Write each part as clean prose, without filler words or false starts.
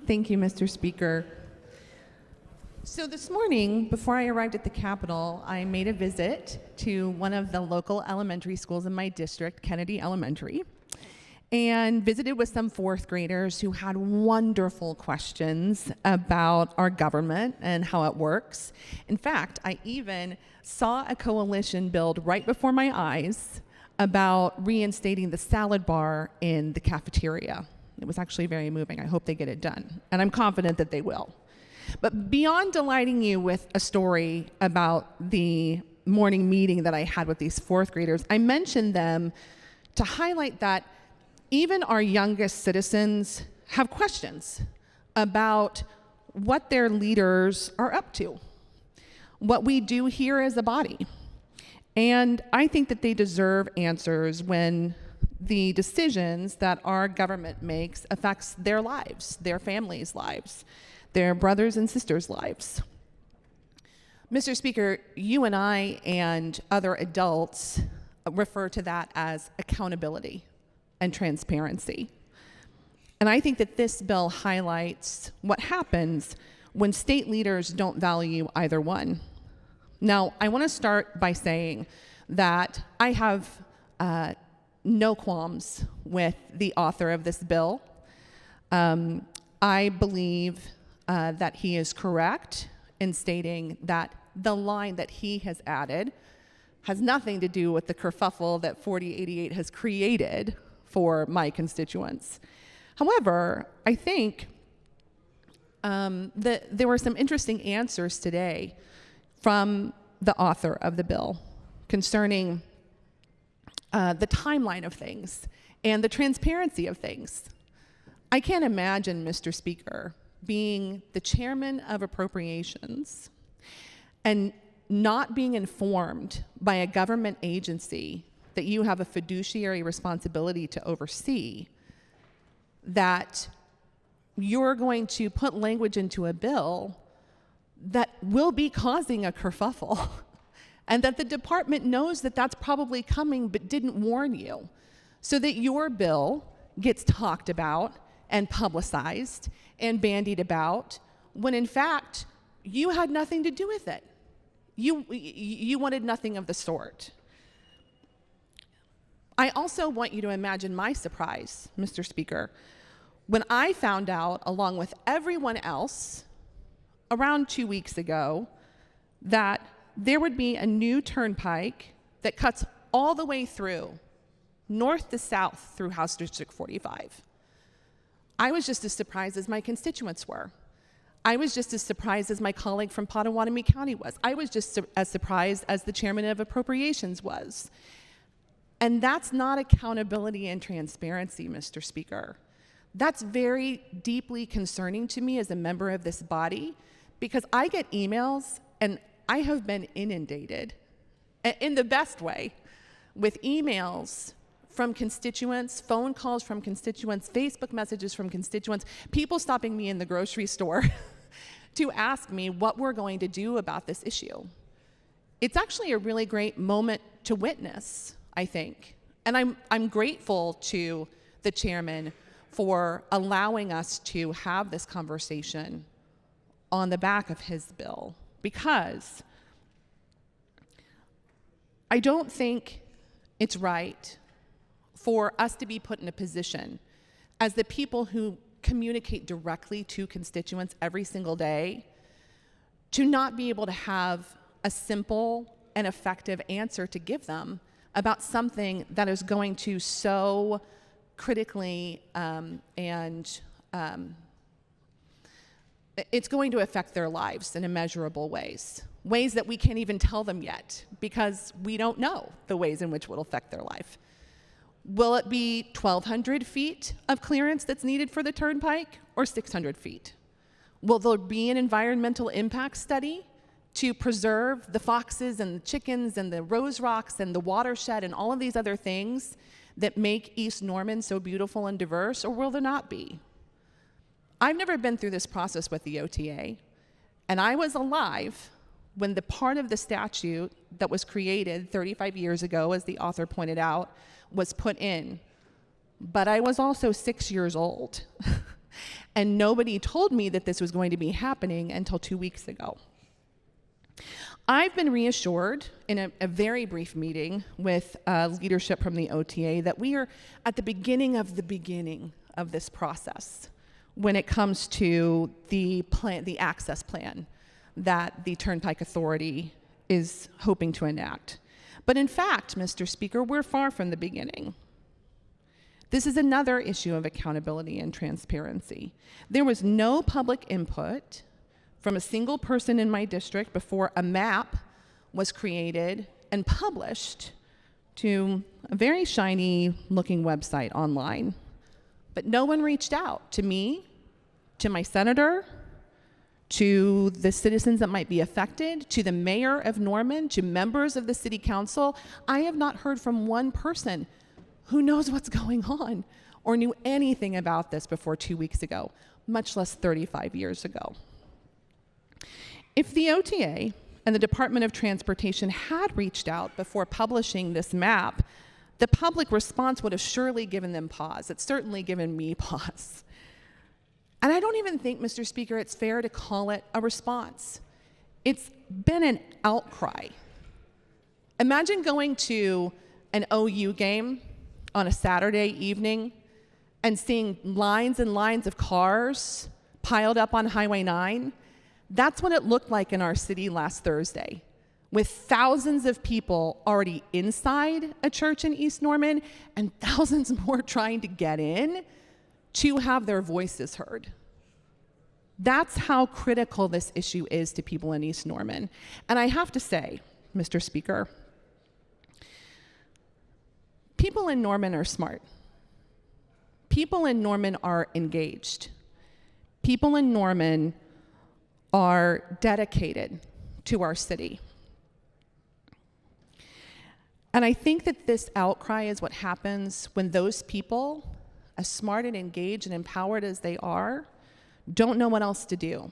Thank you, Mr. Speaker. So this morning, before I arrived at the Capitol, I made a visit to one of the local elementary schools in my district, Kennedy Elementary, and visited with some fourth graders who had wonderful questions about our government and how it works. In fact, I even saw a coalition build right before my eyes about reinstating the salad bar in the cafeteria. It was actually very moving. I hope they get it done, and I'm confident that they will. But beyond delighting you with a story about the morning meeting that I had with these fourth graders, I mentioned them to highlight that even our youngest citizens have questions about what their leaders are up to, what we do here as a body. And I think that they deserve answers when the decisions that our government makes affects their lives, their families' lives, their brothers and sisters' lives. Mr. Speaker, you and I and other adults refer to that as accountability and transparency. And I think that this bill highlights what happens when state leaders don't value either one. Now, I want to start by saying that I have no qualms with the author of this bill. I believe that he is correct in stating that the line that he has added has nothing to do with the kerfuffle that 4088 has created for my constituents. However, I think that there were some interesting answers today from the author of the bill concerning the timeline of things and the transparency of things. I can't imagine, Mr. Speaker, being the chairman of appropriations and not being informed by a government agency that you have a fiduciary responsibility to oversee, that you're going to put language into a bill that will be causing a kerfuffle, and that the department knows that that's probably coming but didn't warn you, so that your bill gets talked about and publicized and bandied about, when in fact, you had nothing to do with it. You wanted nothing of the sort. I also want you to imagine my surprise, Mr. Speaker, when I found out, along with everyone else, around 2 weeks ago, that there would be a new turnpike that cuts all the way through, north to south, through House District 45. I was just as surprised as my constituents were. I was just as surprised as my colleague from Potawatomi County was. I was just as surprised as the chairman of appropriations was. And that's not accountability and transparency, Mr. Speaker. That's very deeply concerning to me as a member of this body, because I get emails, and I have been inundated, in the best way, with emails from constituents, phone calls from constituents, Facebook messages from constituents, people stopping me in the grocery store to ask me what we're going to do about this issue. It's actually a really great moment to witness, I think. And I'm grateful to the chairman for allowing us to have this conversation on the back of his bill, because I don't think it's right for us to be put in a position as the people who communicate directly to constituents every single day to not be able to have a simple and effective answer to give them about something that is going to so critically it's going to affect their lives in immeasurable ways that we can't even tell them yet, because we don't know the ways in which it will affect their life. Will it be 1,200 feet of clearance that's needed for the turnpike, or 600 feet? Will there be an environmental impact study to preserve the foxes and the chickens and the rose rocks and the watershed and all of these other things that make East Norman so beautiful and diverse, or will there not be? I've never been through this process with the OTA, and I was alive when the part of the statute that was created 35 years ago, as the author pointed out, was put in. But I was also 6 years old And nobody told me that this was going to be happening until 2 weeks ago. I've been reassured in a very brief meeting with leadership from the OTA that we are at the beginning of this process when it comes to the access plan that the Turnpike Authority is hoping to enact. But in fact, Mr. Speaker, we're far from the beginning. This is another issue of accountability and transparency. There was no public input from a single person in my district before a map was created and published to a very shiny looking website online. But no one reached out to me, to my senator, to the citizens that might be affected, to the mayor of Norman, to members of the city council. I have not heard from one person who knows what's going on or knew anything about this before 2 weeks ago, much less 35 years ago. If the OTA and the Department of Transportation had reached out before publishing this map, the public response would have surely given them pause. It's certainly given me pause. And I don't even think, Mr. Speaker, it's fair to call it a response. It's been an outcry. Imagine going to an OU game on a Saturday evening and seeing lines and lines of cars piled up on Highway 9. That's what it looked like in our city last Thursday, with thousands of people already inside a church in East Norman and thousands more trying to get in to have their voices heard. That's how critical this issue is to people in East Norman. And I have to say, Mr. Speaker, people in Norman are smart. People in Norman are engaged. People in Norman are dedicated to our city. And I think that this outcry is what happens when those people, as smart and engaged and empowered as they are, don't know what else to do.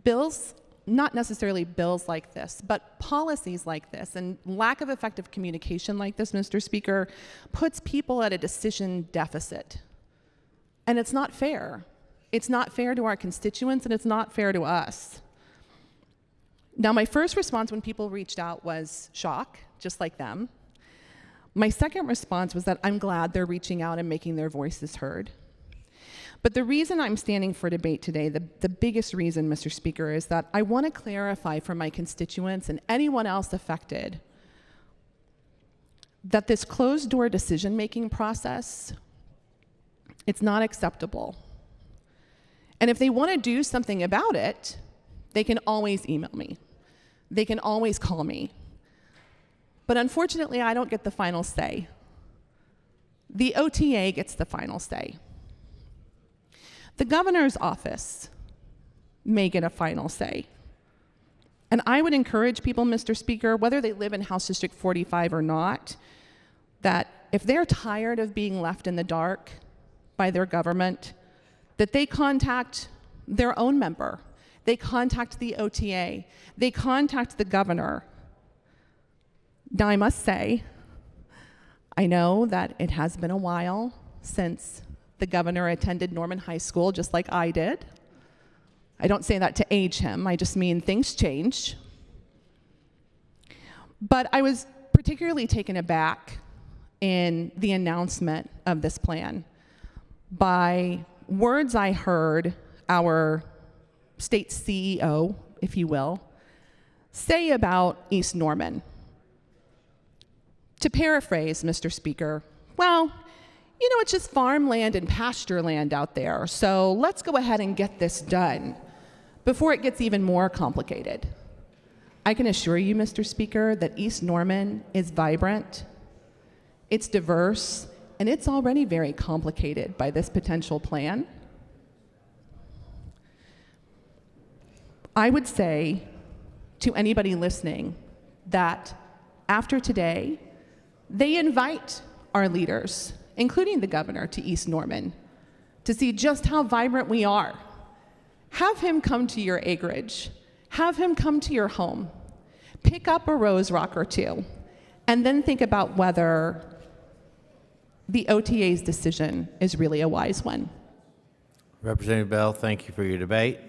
Bills, not necessarily bills like this, but policies like this and lack of effective communication like this, Mr. Speaker, puts people at a decision deficit. And it's not fair. It's not fair to our constituents, and it's not fair to us. Now, my first response when people reached out was shock, just like them. My second response was that I'm glad they're reaching out and making their voices heard. But the reason I'm standing for debate today, the biggest reason, Mr. Speaker, is that I want to clarify for my constituents and anyone else affected that this closed-door decision-making process, it's not acceptable. And if they want to do something about it, they can always email me. They can always call me. But unfortunately, I don't get the final say. The OTA gets the final say. The governor's office may get a final say. And I would encourage people, Mr. Speaker, whether they live in House District 45 or not, that if they're tired of being left in the dark by their government, that they contact their own member. They contact the OTA. They contact the governor. Now, I must say, I know that it has been a while since the governor attended Norman High School, just like I did. I don't say that to age him. I just mean things change. But I was particularly taken aback in the announcement of this plan by words I heard our state CEO, if you will, say about East Norman. To paraphrase, Mr. Speaker, well, you know, it's just farmland and pasture land out there, so let's go ahead and get this done before it gets even more complicated. I can assure you, Mr. Speaker, that East Norman is vibrant, it's diverse, and it's already very complicated by this potential plan. I would say to anybody listening that after today, they invite our leaders, including the governor, to East Norman to see just how vibrant we are. Have him come to your acreage. Have him come to your home. Pick up a rose rock or two, and then think about whether the OTA's decision is really a wise one. Representative Bell, thank you for your debate.